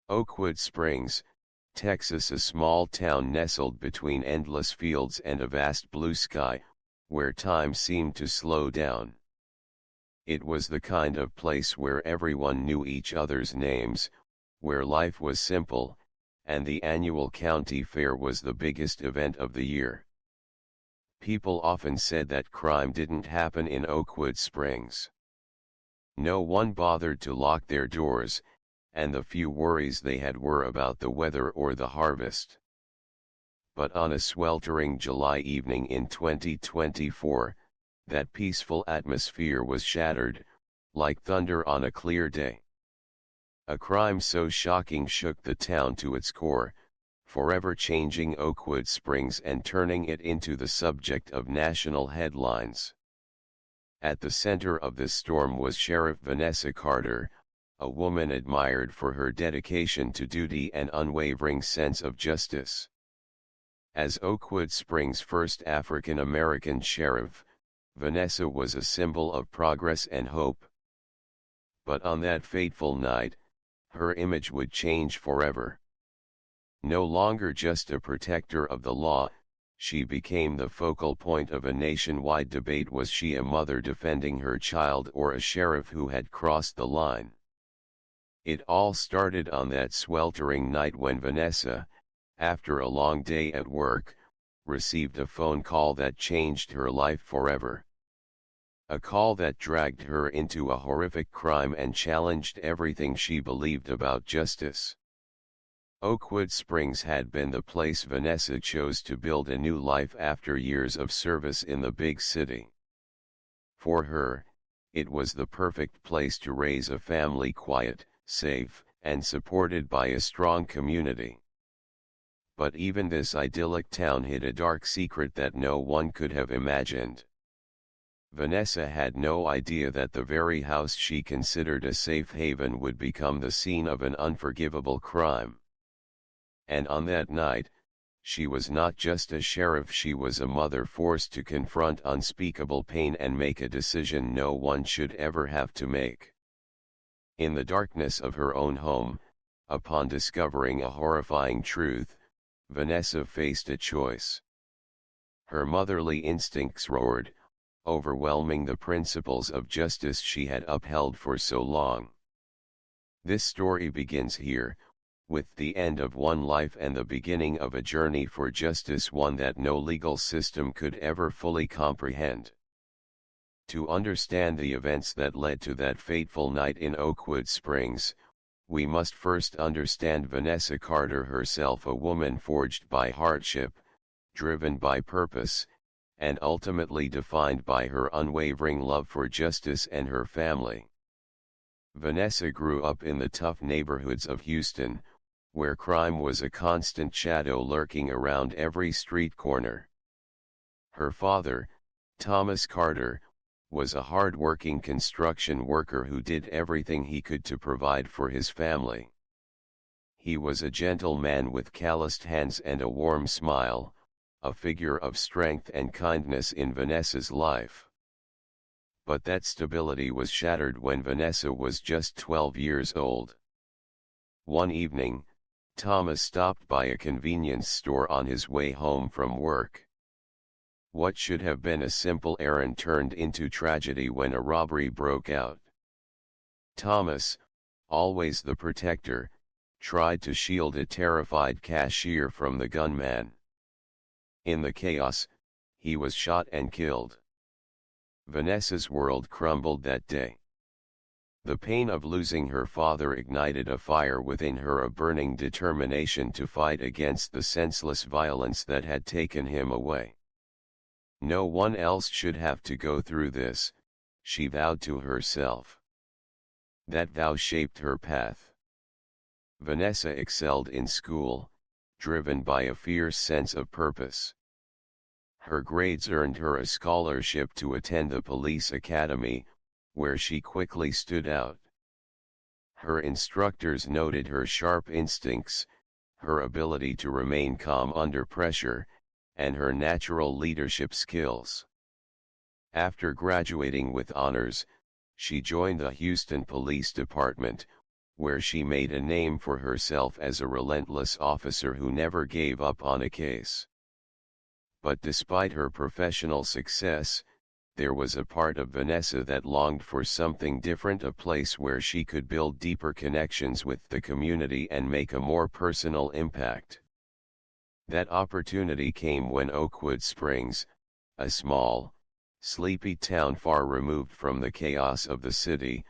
Oakwood Springs, Texas, a small town nestled between endless fields and a vast blue sky, where time seemed to slow down. It was the kind of place where everyone knew each other's names, where life was simple, and the annual county fair was the biggest event of the year. People often said that crime didn't happen in Oakwood Springs. No one bothered to lock their doors, and the few worries they had were about the weather or the harvest. But on a sweltering July evening in 2024, that peaceful atmosphere was shattered, like thunder on a clear day. A crime so shocking shook the town to its core, forever changing Oakwood Springs and turning it into the subject of national headlines. At the center of this storm was Sheriff Vanessa Carter, a woman admired for her dedication to duty and unwavering sense of justice. As Oakwood Springs' first African-American sheriff, Vanessa was a symbol of progress and hope. But on that fateful night, her image would change forever. No longer just a protector of the law, she became the focal point of a nationwide debate. Was she a mother defending her child or a sheriff who had crossed the line? It all started on that sweltering night when Vanessa, after a long day at work, received a phone call that changed her life forever. A call that dragged her into a horrific crime and challenged everything she believed about justice. Oakwood Springs had been the place Vanessa chose to build a new life after years of service in the big city. For her, it was the perfect place to raise a family, quiet, safe, and supported by a strong community. But even this idyllic town hid a dark secret that no one could have imagined. Vanessa had no idea that the very house she considered a safe haven would become the scene of an unforgivable crime. And on that night, she was not just a sheriff, she was a mother forced to confront unspeakable pain and make a decision no one should ever have to make. In the darkness of her own home, upon discovering a horrifying truth, Vanessa faced a choice. Her motherly instincts roared, overwhelming the principles of justice she had upheld for so long. This story begins here, with the end of one life and the beginning of a journey for justice, one that no legal system could ever fully comprehend. To understand the events that led to that fateful night in Oakwood Springs, we must first understand Vanessa Carter herself, a woman forged by hardship, driven by purpose, and ultimately defined by her unwavering love for justice and her family. Vanessa grew up in the tough neighborhoods of Houston, where crime was a constant shadow lurking around every street corner. Her father, Thomas Carter, was a hard-working construction worker who did everything he could to provide for his family. He was a gentle man with calloused hands and a warm smile, a figure of strength and kindness in Vanessa's life. But that stability was shattered when Vanessa was just 12 years old. One evening, Thomas stopped by a convenience store on his way home from work. What should have been a simple errand turned into tragedy when a robbery broke out. Thomas, always the protector, tried to shield a terrified cashier from the gunman. In the chaos, he was shot and killed. Vanessa's world crumbled that day. The pain of losing her father ignited a fire within her, a burning determination to fight against the senseless violence that had taken him away. No one else should have to go through this, she vowed to herself. That vow shaped her path. Vanessa excelled in school, driven by a fierce sense of purpose. Her grades earned her a scholarship to attend the police academy, where she quickly stood out. Her instructors noted her sharp instincts, her ability to remain calm under pressure, and her natural leadership skills. After graduating with honors, she joined the Houston Police Department, where she made a name for herself as a relentless officer who never gave up on a case. But despite her professional success, there was a part of Vanessa that longed for something different, a place where she could build deeper connections with the community and make a more personal impact. That opportunity came when Oakwood Springs, a small, sleepy town far removed from the chaos of the city,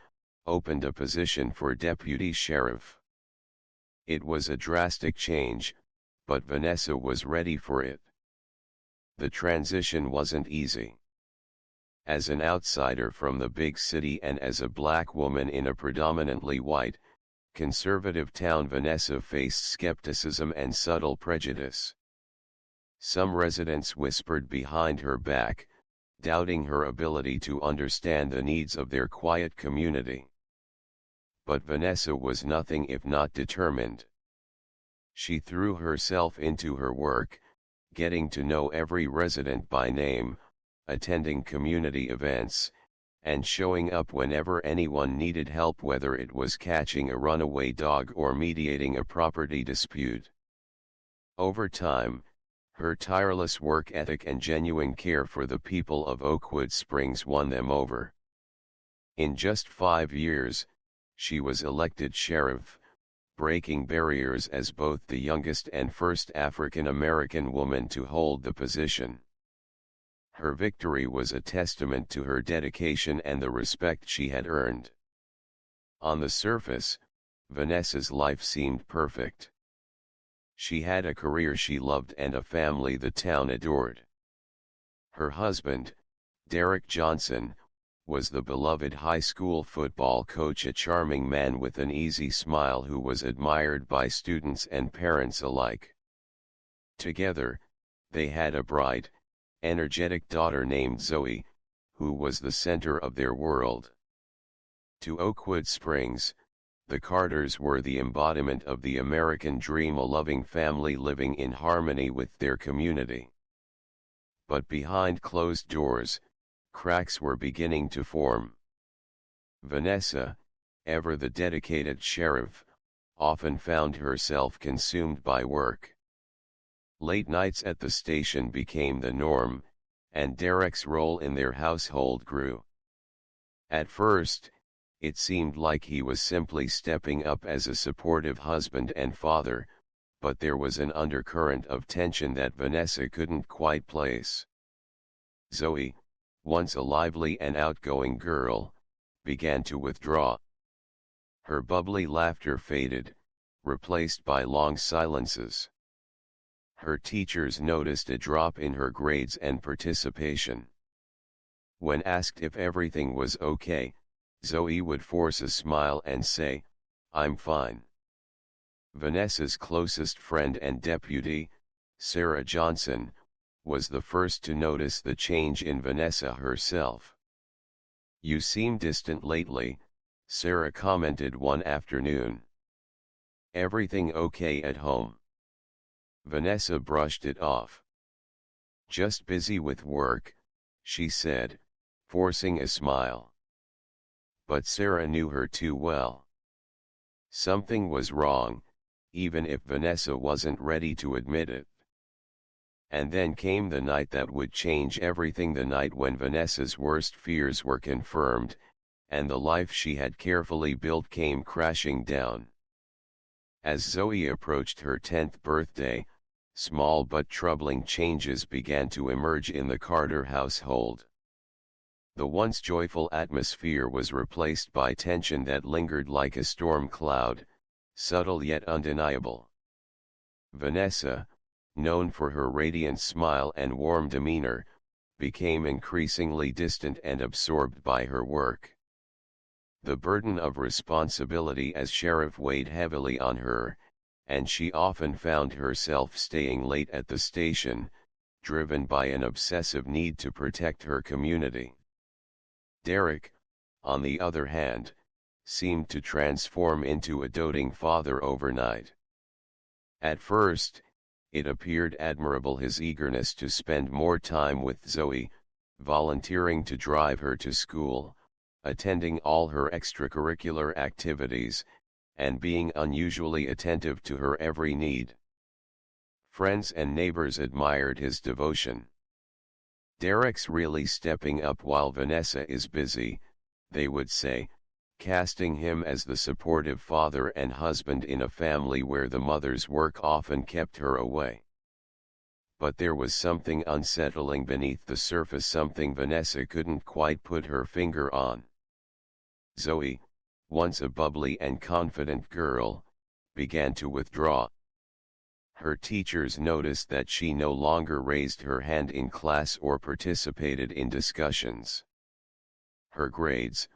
opened a position for deputy sheriff. It was a drastic change, but Vanessa was ready for it. The transition wasn't easy. As an outsider from the big city and as a black woman in a predominantly white, conservative town, Vanessa faced skepticism and subtle prejudice. Some residents whispered behind her back, doubting her ability to understand the needs of their quiet community. But Vanessa was nothing if not determined. She threw herself into her work, getting to know every resident by name, attending community events, and showing up whenever anyone needed help, whether it was catching a runaway dog or mediating a property dispute. Over time, her tireless work ethic and genuine care for the people of Oakwood Springs won them over. In just 5 years, she was elected sheriff, breaking barriers as both the youngest and first African American woman to hold the position. Her victory was a testament to her dedication and the respect she had earned. On the surface, Vanessa's life seemed perfect. She had a career she loved and a family the town adored. Her husband, Derek Johnson, was the beloved high school football coach, a charming man with an easy smile who was admired by students and parents alike. Together, they had a bright, energetic daughter named Zoe, who was the center of their world. To Oakwood Springs, the Carters were the embodiment of the American dream, a loving family living in harmony with their community. But behind closed doors, cracks were beginning to form. Vanessa, ever the dedicated sheriff, often found herself consumed by work. Late nights at the station became the norm, and Derek's role in their household grew. At first, it seemed like he was simply stepping up as a supportive husband and father, but there was an undercurrent of tension that Vanessa couldn't quite place. Zoe, once a lively and outgoing girl, began to withdraw. Her bubbly laughter faded, replaced by long silences. Her teachers noticed a drop in her grades and participation. When asked if everything was okay, Zoe would force a smile and say, "I'm fine." Vanessa's closest friend and deputy, Sarah Johnson, was the first to notice the change in Vanessa herself. "You seem distant lately," Sarah commented one afternoon. "Everything okay at home?" Vanessa brushed it off. "Just busy with work," she said, forcing a smile. But Sarah knew her too well. Something was wrong, even if Vanessa wasn't ready to admit it. And then came the night that would change everything, the night when Vanessa's worst fears were confirmed, and the life she had carefully built came crashing down. As Zoe approached her 10th birthday, small but troubling changes began to emerge in the Carter household. The once joyful atmosphere was replaced by tension that lingered like a storm cloud, subtle yet undeniable. Vanessa, known for her radiant smile and warm demeanor, became increasingly distant and absorbed by her work. The burden of responsibility as sheriff weighed heavily on her, and she often found herself staying late at the station, driven by an obsessive need to protect her community. Derek, on the other hand, seemed to transform into a doting father overnight. At first, it appeared admirable, his eagerness to spend more time with Zoe, volunteering to drive her to school, attending all her extracurricular activities, and being unusually attentive to her every need. Friends and neighbors admired his devotion. "Derek's really stepping up while Vanessa is busy," they would say, casting him as the supportive father and husband in a family where the mother's work often kept her away. But there was something unsettling beneath the surface, something Vanessa couldn't quite put her finger on. Zoe, once a bubbly and confident girl, began to withdraw. Her teachers noticed that she no longer raised her hand in class or participated in discussions. Her grades,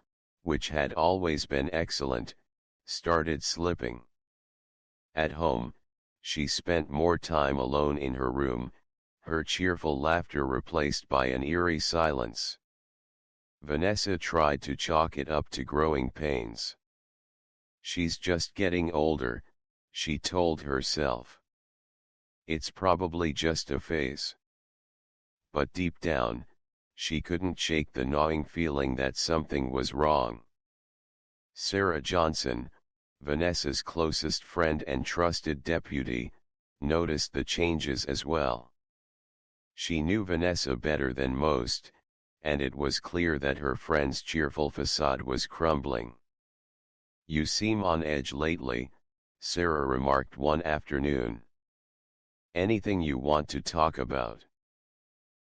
which had always been excellent, started slipping. At home, she spent more time alone in her room, her cheerful laughter replaced by an eerie silence. Vanessa tried to chalk it up to growing pains. "She's just getting older," she told herself. "It's probably just a phase." But deep down, she couldn't shake the gnawing feeling that something was wrong. Sarah Johnson, Vanessa's closest friend and trusted deputy, noticed the changes as well. She knew Vanessa better than most, and it was clear that her friend's cheerful facade was crumbling. "You seem on edge lately," Sarah remarked one afternoon. "Anything you want to talk about?"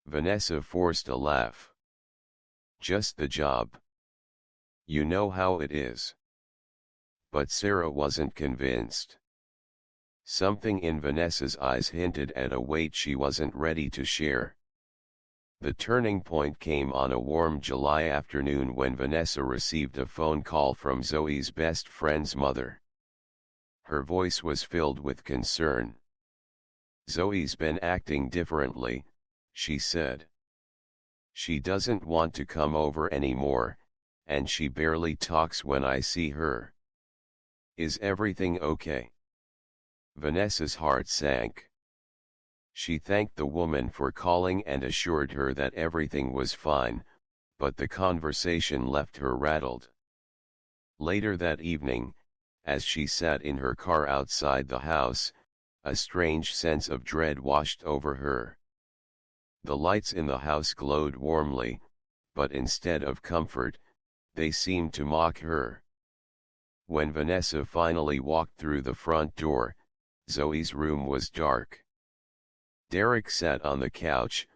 Vanessa forced a laugh. "Just the job. You know how it is." But Sarah wasn't convinced. Something in Vanessa's eyes hinted at a weight she wasn't ready to share. The turning point came on a warm July afternoon when Vanessa received a phone call from Zoe's best friend's mother. Her voice was filled with concern. "Zoe's been acting differently," she said. "She doesn't want to come over anymore, and she barely talks when I see her. Is everything okay?" Vanessa's heart sank. She thanked the woman for calling and assured her that everything was fine, but the conversation left her rattled. Later that evening, as she sat in her car outside the house, a strange sense of dread washed over her. The lights in the house glowed warmly, but instead of comfort, they seemed to mock her. When Vanessa finally walked through the front door, Zoe's room was dark. Derek sat on the couch,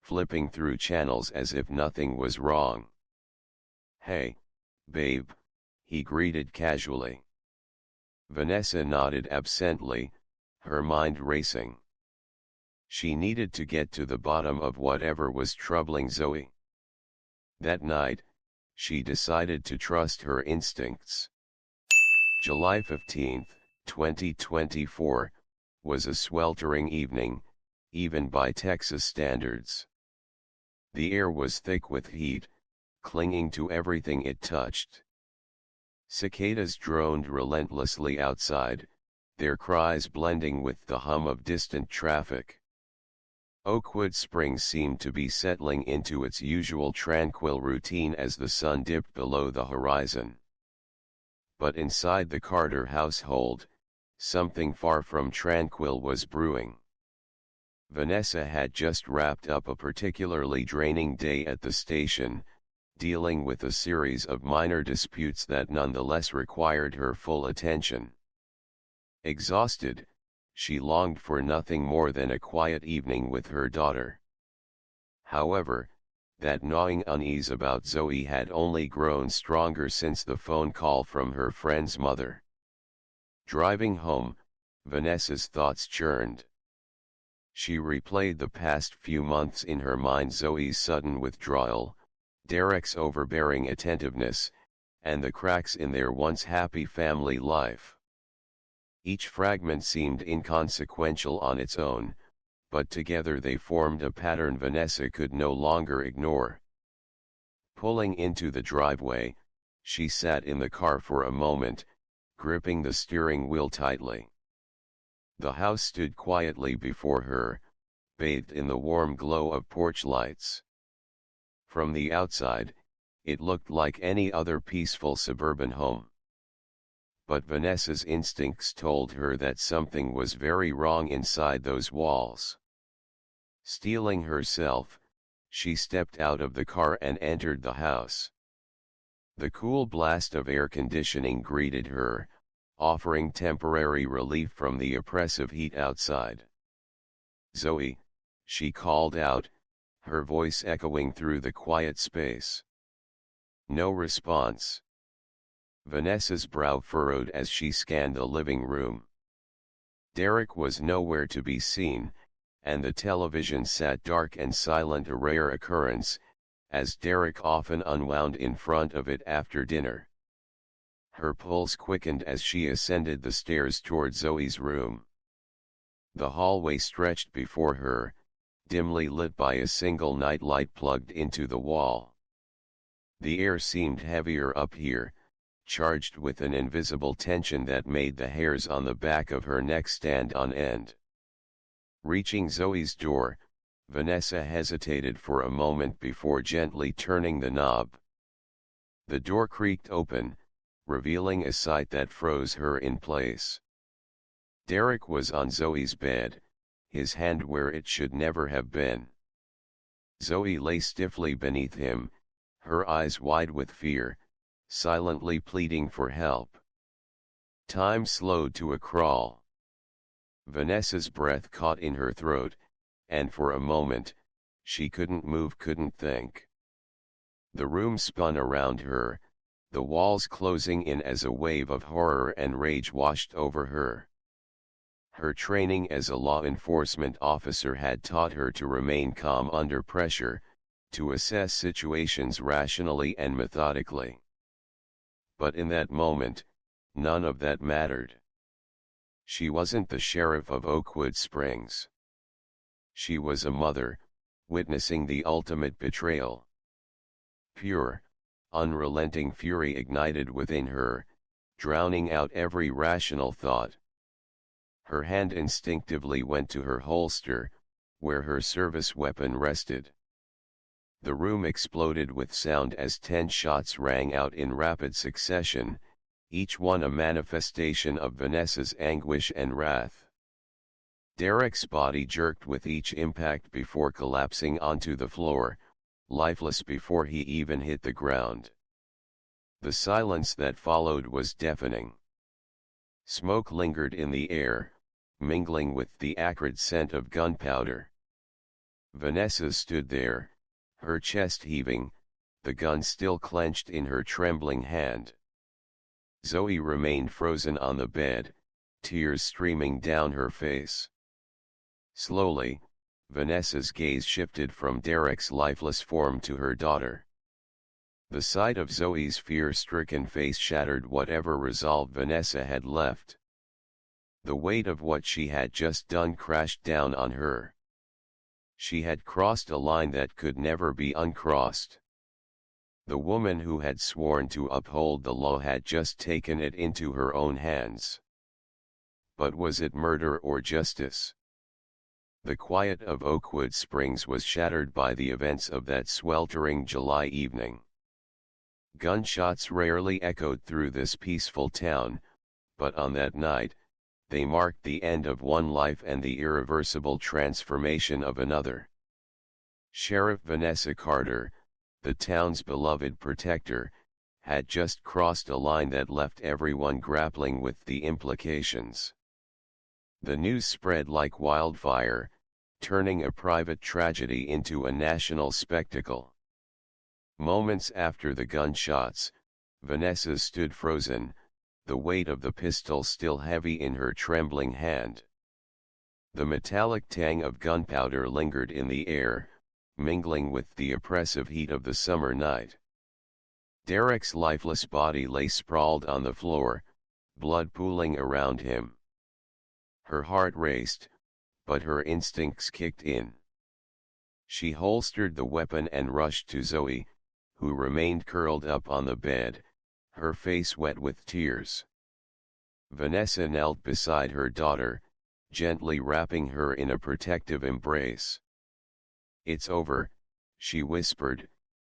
flipping through channels as if nothing was wrong. "Hey, babe," he greeted casually. Vanessa nodded absently, her mind racing. She needed to get to the bottom of whatever was troubling Zoe. That night, she decided to trust her instincts. July 15, 2024, was a sweltering evening, even by Texas standards. The air was thick with heat, clinging to everything it touched. Cicadas droned relentlessly outside, their cries blending with the hum of distant traffic. Oakwood Springs seemed to be settling into its usual tranquil routine as the sun dipped below the horizon. But inside the Carter household, something far from tranquil was brewing. Vanessa had just wrapped up a particularly draining day at the station, dealing with a series of minor disputes that nonetheless required her full attention. Exhausted, she longed for nothing more than a quiet evening with her daughter. However, that gnawing unease about Zoe had only grown stronger since the phone call from her friend's mother. Driving home, Vanessa's thoughts churned. She replayed the past few months in her mind: Zoe's sudden withdrawal, Derek's overbearing attentiveness, and the cracks in their once happy family life. Each fragment seemed inconsequential on its own, but together they formed a pattern Vanessa could no longer ignore. Pulling into the driveway, she sat in the car for a moment, gripping the steering wheel tightly. The house stood quietly before her, bathed in the warm glow of porch lights. From the outside, it looked like any other peaceful suburban home. but Vanessa's instincts told her that something was very wrong inside those walls. Steeling herself, she stepped out of the car and entered the house. The cool blast of air conditioning greeted her, offering temporary relief from the oppressive heat outside. "Zoe," she called out, her voice echoing through the quiet space. No response. Vanessa's brow furrowed as she scanned the living room. Derek was nowhere to be seen, and the television sat dark and silent, a rare occurrence, as Derek often unwound in front of it after dinner. Her pulse quickened as she ascended the stairs toward Zoe's room. The hallway stretched before her, dimly lit by a single nightlight plugged into the wall. The air seemed heavier up here, charged with an invisible tension that made the hairs on the back of her neck stand on end. Reaching Zoe's door, Vanessa hesitated for a moment before gently turning the knob. The door creaked open, revealing a sight that froze her in place. Derek was on Zoe's bed, his hand where it should never have been. Zoe lay stiffly beneath him, her eyes wide with fear, silently pleading for help. Time slowed to a crawl. Vanessa's breath caught in her throat, and for a moment, she couldn't move, couldn't think. The room spun around her, the walls closing in as a wave of horror and rage washed over her. Her training as a law enforcement officer had taught her to remain calm under pressure, to assess situations rationally and methodically. But in that moment, none of that mattered. She wasn't the sheriff of Oakwood Springs. She was a mother, witnessing the ultimate betrayal. Pure, unrelenting fury ignited within her, drowning out every rational thought. Her hand instinctively went to her holster, where her service weapon rested. The room exploded with sound as 10 shots rang out in rapid succession, each one a manifestation of Vanessa's anguish and wrath. Derek's body jerked with each impact before collapsing onto the floor, lifeless before he even hit the ground. The silence that followed was deafening. Smoke lingered in the air, mingling with the acrid scent of gunpowder. Vanessa stood there, her chest heaving, the gun still clenched in her trembling hand. Zoe remained frozen on the bed, tears streaming down her face. Slowly, Vanessa's gaze shifted from Derek's lifeless form to her daughter. The sight of Zoe's fear-stricken face shattered whatever resolve Vanessa had left. The weight of what she had just done crashed down on her. She had crossed a line that could never be uncrossed. The woman who had sworn to uphold the law had just taken it into her own hands. But was it murder or justice? The quiet of Oakwood Springs was shattered by the events of that sweltering July evening. Gunshots rarely echoed through this peaceful town, but on that night, they marked the end of one life and the irreversible transformation of another. Sheriff Vanessa Carter, the town's beloved protector, had just crossed a line that left everyone grappling with the implications. The news spread like wildfire, turning a private tragedy into a national spectacle. Moments after the gunshots, Vanessa stood frozen, the weight of the pistol still heavy in her trembling hand. The metallic tang of gunpowder lingered in the air, mingling with the oppressive heat of the summer night. Derek's lifeless body lay sprawled on the floor, blood pooling around him. Her heart raced, but her instincts kicked in. She holstered the weapon and rushed to Zoe, who remained curled up on the bed, her face wet with tears. Vanessa knelt beside her daughter, gently wrapping her in a protective embrace. "It's over," she whispered,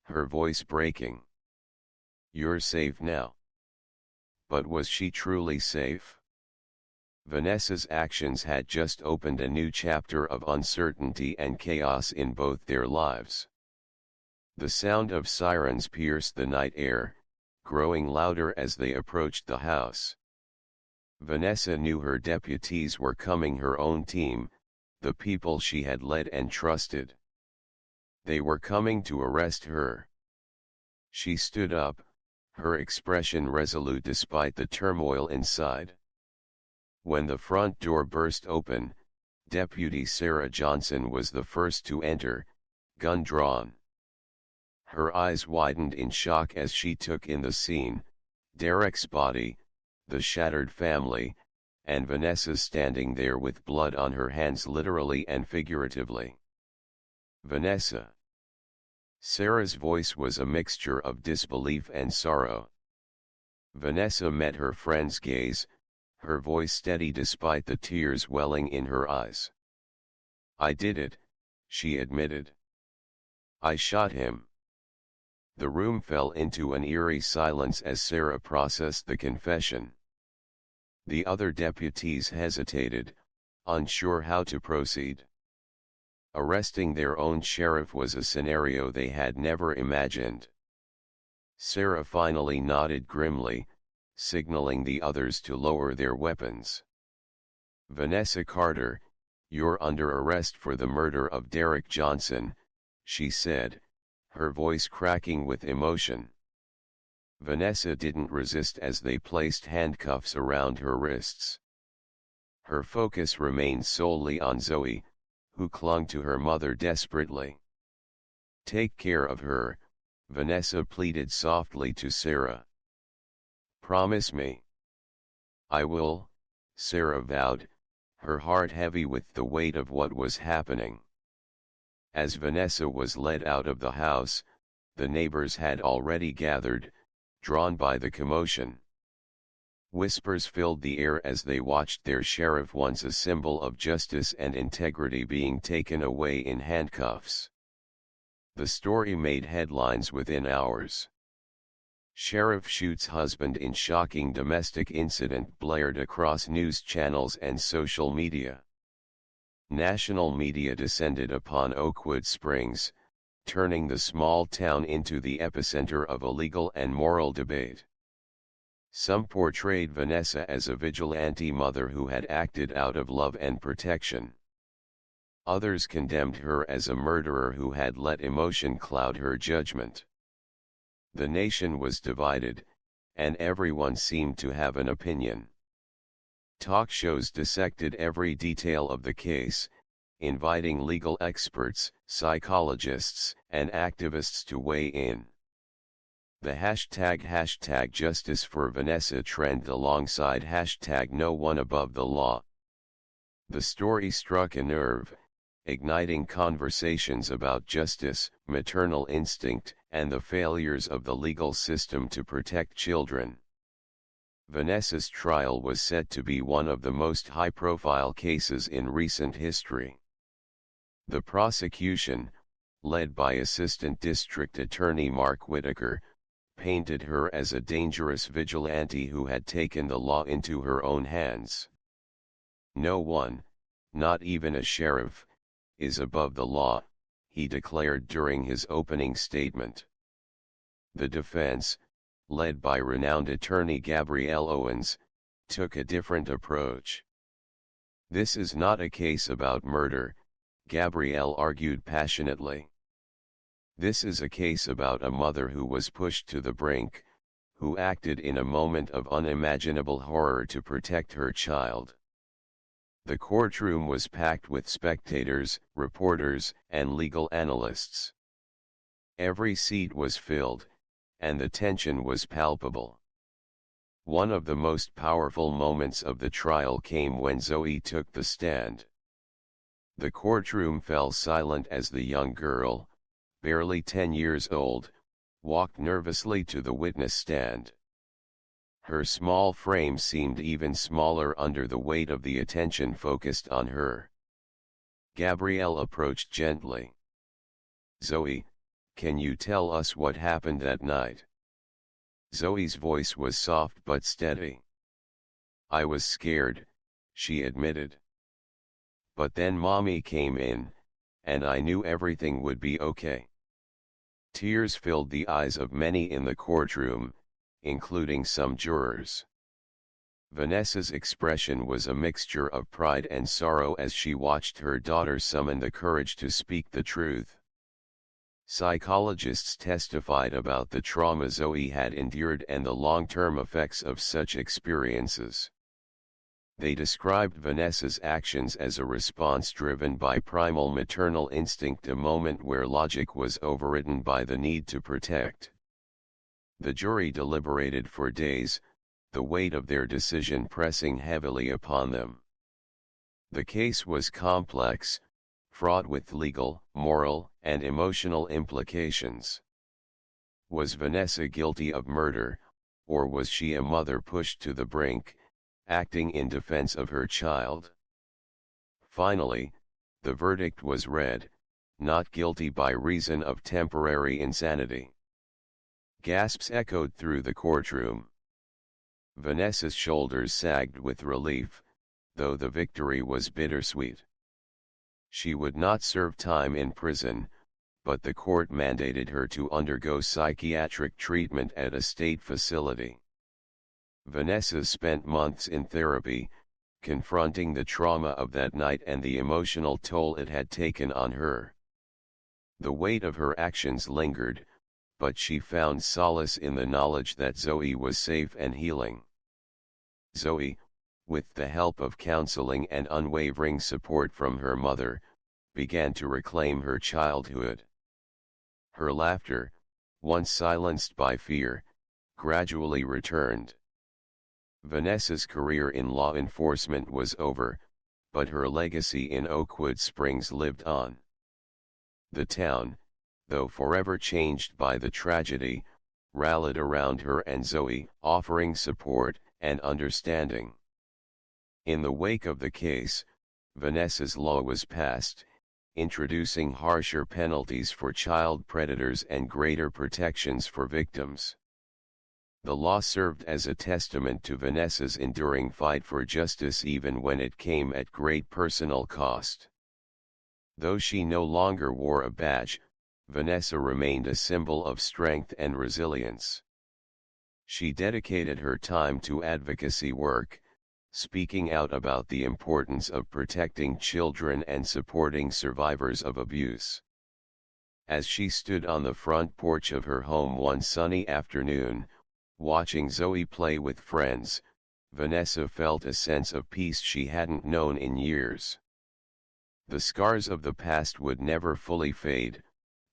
her voice breaking. "You're safe now." But was she truly safe? Vanessa's actions had just opened a new chapter of uncertainty and chaos in both their lives. The sound of sirens pierced the night air, growing louder as they approached the house. Vanessa knew her deputies were coming, her own team, the people she had led and trusted. They were coming to arrest her. She stood up, her expression resolute despite the turmoil inside. When the front door burst open, Deputy Sarah Johnson was the first to enter, gun drawn. Her eyes widened in shock as she took in the scene: Derek's body, the shattered family, and Vanessa standing there with blood on her hands, literally and figuratively. Vanessa. Sarah's voice was a mixture of disbelief and sorrow. Vanessa met her friend's gaze, her voice steady despite the tears welling in her eyes. "I did it," she admitted. "I shot him." The room fell into an eerie silence as Sarah processed the confession. The other deputies hesitated, unsure how to proceed. Arresting their own sheriff was a scenario they had never imagined. Sarah finally nodded grimly, signaling the others to lower their weapons. "Vanessa Carter, you're under arrest for the murder of Derek Johnson," she said, her voice cracking with emotion. Vanessa didn't resist as they placed handcuffs around her wrists. Her focus remained solely on Zoe, who clung to her mother desperately. "Take care of her," Vanessa pleaded softly to Sarah. "Promise me." "I will," Sarah vowed, her heart heavy with the weight of what was happening. As Vanessa was led out of the house, the neighbors had already gathered, drawn by the commotion. Whispers filled the air as they watched their sheriff, once a symbol of justice and integrity, being taken away in handcuffs. The story made headlines within hours. "Sheriff shoots husband in shocking domestic incident" blared across news channels and social media. National media descended upon Oakwood Springs, turning the small town into the epicenter of a legal and moral debate. Some portrayed Vanessa as a vigilante mother who had acted out of love and protection. Others condemned her as a murderer who had let emotion cloud her judgment. The nation was divided, and everyone seemed to have an opinion. Talk shows dissected every detail of the case, inviting legal experts, psychologists, and activists to weigh in. The hashtag Justice for Vanessa trend alongside hashtag No One Above the Law. The story struck a nerve, igniting conversations about justice, maternal instinct, and the failures of the legal system to protect children. Vanessa's trial was said to be one of the most high-profile cases in recent history. The prosecution, led by Assistant District Attorney Mark Whitaker, painted her as a dangerous vigilante who had taken the law into her own hands. "No one, not even a sheriff, is above the law," he declared during his opening statement. The defense, led by renowned attorney Gabrielle Owens, took a different approach. "This is not a case about murder," Gabrielle argued passionately. "This is a case about a mother who was pushed to the brink, who acted in a moment of unimaginable horror to protect her child." The courtroom was packed with spectators, reporters, and legal analysts. Every seat was filled, and the tension was palpable. One of the most powerful moments of the trial came when Zoe took the stand. The courtroom fell silent as the young girl, barely 10 years old, walked nervously to the witness stand. Her small frame seemed even smaller under the weight of the attention focused on her. Gabrielle approached gently. "Zoe, can you tell us what happened that night?" Zoe's voice was soft but steady. "I was scared," she admitted. "But then Mommy came in, and I knew everything would be okay." Tears filled the eyes of many in the courtroom, including some jurors. Vanessa's expression was a mixture of pride and sorrow as she watched her daughter summon the courage to speak the truth. Psychologists testified about the trauma Zoe had endured and the long-term effects of such experiences. They described Vanessa's actions as a response driven by primal maternal instinct, a moment where logic was overridden by the need to protect. The jury deliberated for days, the weight of their decision pressing heavily upon them. The case was complex, fraught with legal, moral, and emotional implications. Was Vanessa guilty of murder, or was she a mother pushed to the brink, acting in defense of her child? Finally, the verdict was read: not guilty by reason of temporary insanity. Gasps echoed through the courtroom. Vanessa's shoulders sagged with relief, though the victory was bittersweet. She would not serve time in prison, but the court mandated her to undergo psychiatric treatment at a state facility. Vanessa spent months in therapy, confronting the trauma of that night and the emotional toll it had taken on her. The weight of her actions lingered, but she found solace in the knowledge that Zoe was safe and healing. Zoe, with the help of counseling and unwavering support from her mother, began to reclaim her childhood. Her laughter, once silenced by fear, gradually returned. Vanessa's career in law enforcement was over, but her legacy in Oakwood Springs lived on. The town, though forever changed by the tragedy, rallied around her and Zoe, offering support and understanding. In the wake of the case, Vanessa's law was passed, introducing harsher penalties for child predators and greater protections for victims. The law served as a testament to Vanessa's enduring fight for justice even when it came at great personal cost. Though she no longer wore a badge, Vanessa remained a symbol of strength and resilience. She dedicated her time to advocacy work, speaking out about the importance of protecting children and supporting survivors of abuse. As she stood on the front porch of her home one sunny afternoon, watching Zoe play with friends, Vanessa felt a sense of peace she hadn't known in years. The scars of the past would never fully fade,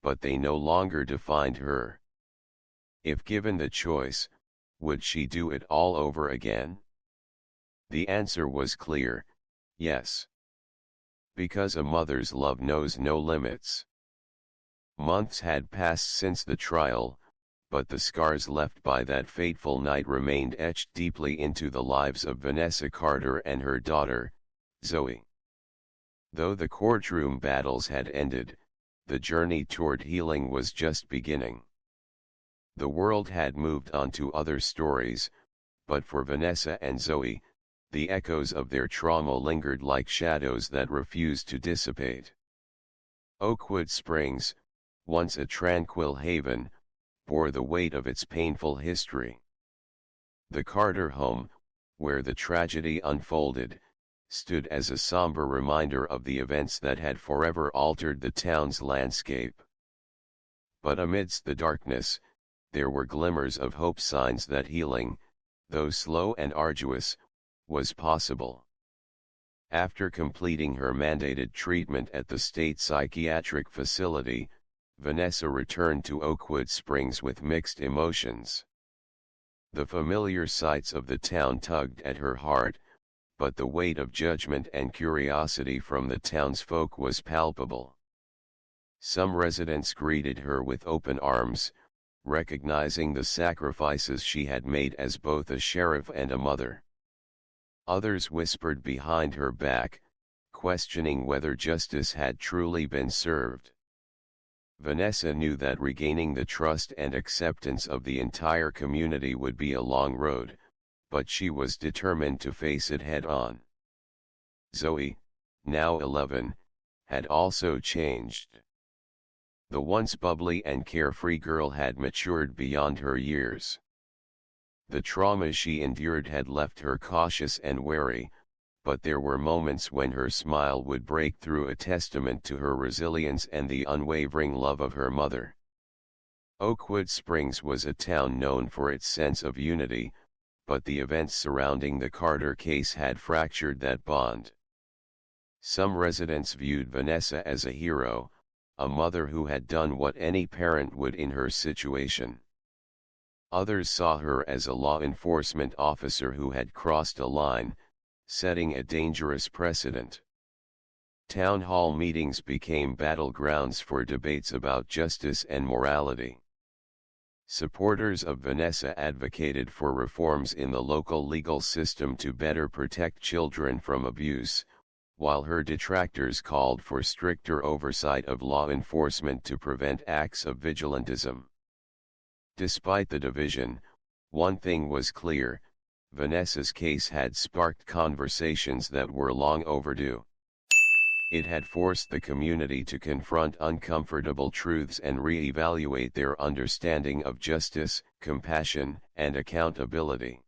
but they no longer defined her. If given the choice, would she do it all over again? The answer was clear: yes. Because a mother's love knows no limits. Months had passed since the trial, but the scars left by that fateful night remained etched deeply into the lives of Vanessa Carter and her daughter, Zoe. Though the courtroom battles had ended, the journey toward healing was just beginning. The world had moved on to other stories, but for Vanessa and Zoe, the echoes of their trauma lingered like shadows that refused to dissipate. Oakwood Springs, once a tranquil haven, bore the weight of its painful history. The Carter home, where the tragedy unfolded, stood as a somber reminder of the events that had forever altered the town's landscape. But amidst the darkness, there were glimmers of hope, signs that healing, though slow and arduous, was possible. After completing her mandated treatment at the state psychiatric facility, Vanessa returned to Oakwood Springs with mixed emotions. The familiar sights of the town tugged at her heart, but the weight of judgment and curiosity from the townsfolk was palpable. Some residents greeted her with open arms, recognizing the sacrifices she had made as both a sheriff and a mother. Others whispered behind her back, questioning whether justice had truly been served. Vanessa knew that regaining the trust and acceptance of the entire community would be a long road, but she was determined to face it head-on. Zoe, now 11, had also changed. The once bubbly and carefree girl had matured beyond her years. The trauma she endured had left her cautious and wary, but there were moments when her smile would break through, a testament to her resilience and the unwavering love of her mother. Oakwood Springs was a town known for its sense of unity, but the events surrounding the Carter case had fractured that bond. Some residents viewed Vanessa as a hero, a mother who had done what any parent would in her situation. Others saw her as a law enforcement officer who had crossed a line, setting a dangerous precedent. Town hall meetings became battlegrounds for debates about justice and morality. Supporters of Vanessa advocated for reforms in the local legal system to better protect children from abuse, while her detractors called for stricter oversight of law enforcement to prevent acts of vigilantism. Despite the division, one thing was clear: Vanessa's case had sparked conversations that were long overdue. It had forced the community to confront uncomfortable truths and re-evaluate their understanding of justice, compassion, and accountability.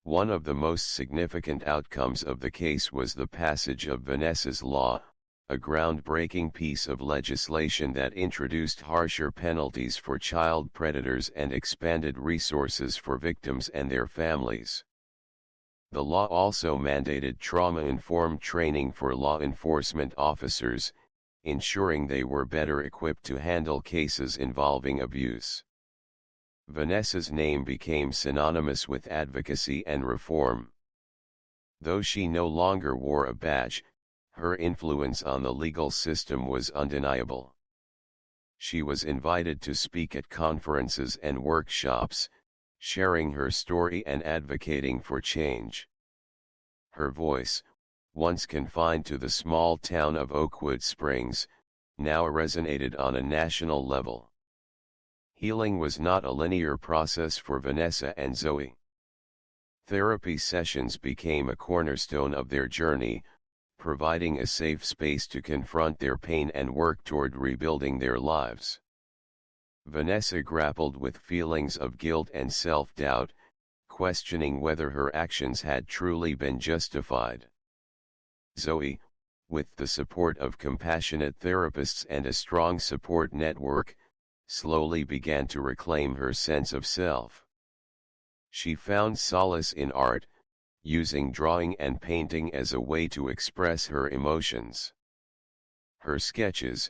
One of the most significant outcomes of the case was the passage of Vanessa's Law, a groundbreaking piece of legislation that introduced harsher penalties for child predators and expanded resources for victims and their families. The law also mandated trauma-informed training for law enforcement officers, ensuring they were better equipped to handle cases involving abuse. Vanessa's name became synonymous with advocacy and reform. Though she no longer wore a badge, her influence on the legal system was undeniable. She was invited to speak at conferences and workshops, sharing her story and advocating for change. Her voice, once confined to the small town of Oakwood Springs, now resonated on a national level. Healing was not a linear process for Vanessa and Zoe. Therapy sessions became a cornerstone of their journey, providing a safe space to confront their pain and work toward rebuilding their lives. Vanessa grappled with feelings of guilt and self-doubt, questioning whether her actions had truly been justified. Zoe, with the support of compassionate therapists and a strong support network, slowly began to reclaim her sense of self. She found solace in art, using drawing and painting as a way to express her emotions. Her sketches,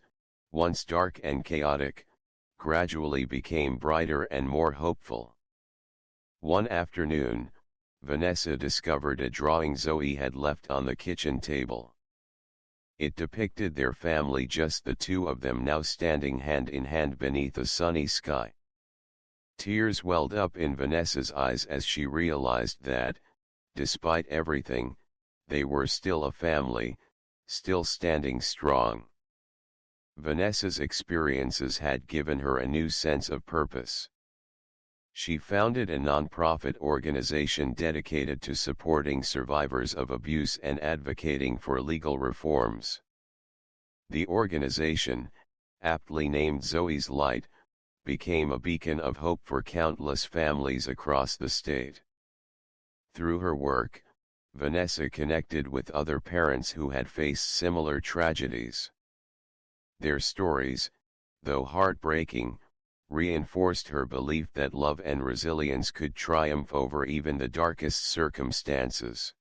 once dark and chaotic, gradually became brighter and more hopeful. One afternoon, Vanessa discovered a drawing Zoe had left on the kitchen table. It depicted their family, just the two of them, now standing hand in hand beneath a sunny sky. Tears welled up in Vanessa's eyes as she realized that, despite everything, they were still a family, still standing strong. Vanessa's experiences had given her a new sense of purpose. She founded a nonprofit organization dedicated to supporting survivors of abuse and advocating for legal reforms. The organization, aptly named Zoe's Light, became a beacon of hope for countless families across the state. Through her work, Vanessa connected with other parents who had faced similar tragedies. Their stories, though heartbreaking, reinforced her belief that love and resilience could triumph over even the darkest circumstances.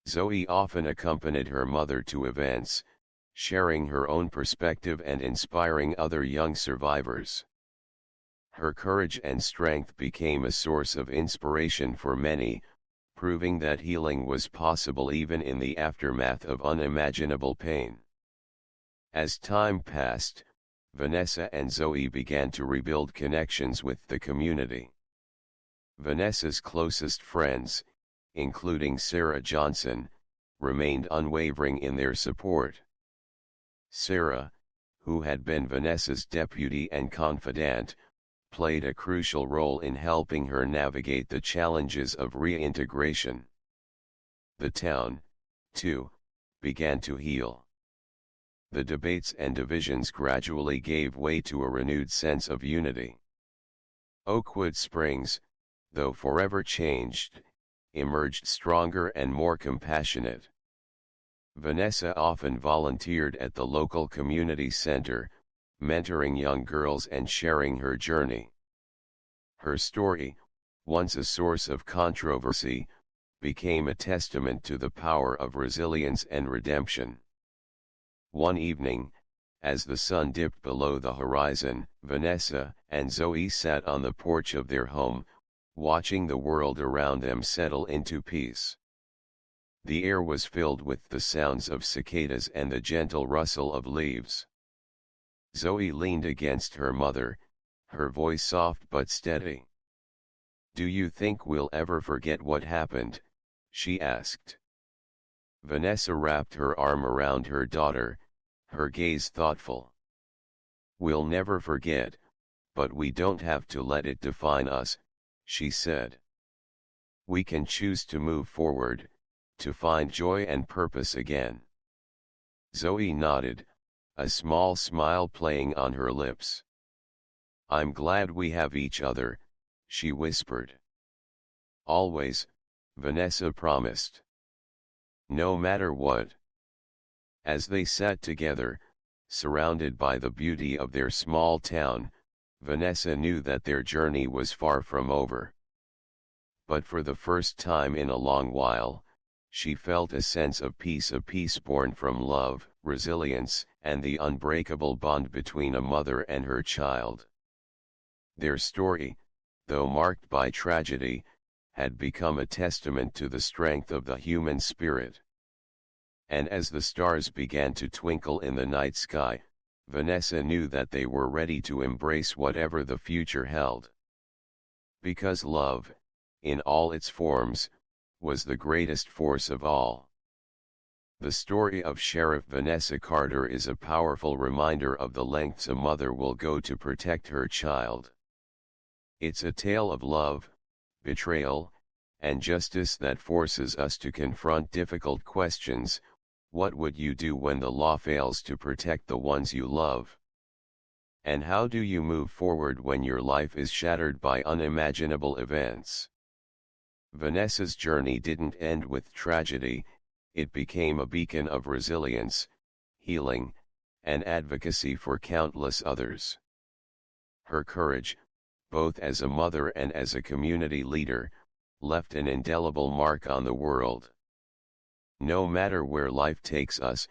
Zoe often accompanied her mother to events, sharing her own perspective and inspiring other young survivors. Her courage and strength became a source of inspiration for many, proving that healing was possible even in the aftermath of unimaginable pain. As time passed, Vanessa and Zoe began to rebuild connections with the community. Vanessa's closest friends, including Sarah Johnson, remained unwavering in their support. Sarah, who had been Vanessa's deputy and confidant, played a crucial role in helping her navigate the challenges of reintegration. The town, too, began to heal. The debates and divisions gradually gave way to a renewed sense of unity. Oakwood Springs, though forever changed, emerged stronger and more compassionate. Vanessa often volunteered at the local community center, mentoring young girls and sharing her journey. Her story, once a source of controversy, became a testament to the power of resilience and redemption. One evening, as the sun dipped below the horizon, Vanessa and Zoe sat on the porch of their home, watching the world around them settle into peace. The air was filled with the sounds of cicadas and the gentle rustle of leaves. Zoe leaned against her mother, her voice soft but steady. "Do you think we'll ever forget what happened?" she asked. Vanessa wrapped her arm around her daughter, her gaze thoughtful. "We'll never forget, but we don't have to let it define us," she said. "We can choose to move forward, to find joy and purpose again." Zoe nodded, a small smile playing on her lips. "I'm glad we have each other," she whispered. "Always," Vanessa promised. "No matter what." As they sat together, surrounded by the beauty of their small town, Vanessa knew that their journey was far from over. But for the first time in a long while, she felt a sense of peace, a peace born from love, resilience, and the unbreakable bond between a mother and her child. Their story, though marked by tragedy, had become a testament to the strength of the human spirit. And as the stars began to twinkle in the night sky, Vanessa knew that they were ready to embrace whatever the future held. Because love, in all its forms, was the greatest force of all. The story of Sheriff Vanessa Carter is a powerful reminder of the lengths a mother will go to protect her child. It's a tale of love, betrayal, and justice that forces us to confront difficult questions. What would you do when the law fails to protect the ones you love? And how do you move forward when your life is shattered by unimaginable events? Vanessa's journey didn't end with tragedy, it became a beacon of resilience, healing, and advocacy for countless others. Her courage, both as a mother and as a community leader, left an indelible mark on the world. No matter where life takes us,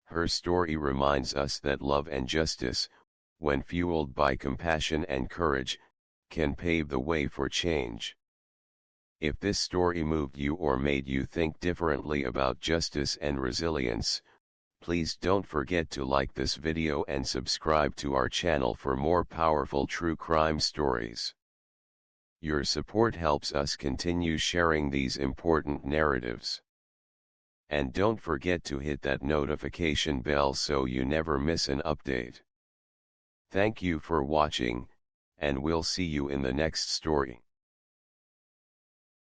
her story reminds us that love and justice, when fueled by compassion and courage, can pave the way for change. If this story moved you or made you think differently about justice and resilience, please don't forget to like this video and subscribe to our channel for more powerful true crime stories. Your support helps us continue sharing these important narratives. And don't forget to hit that notification bell so you never miss an update. Thank you for watching, and we'll see you in the next story.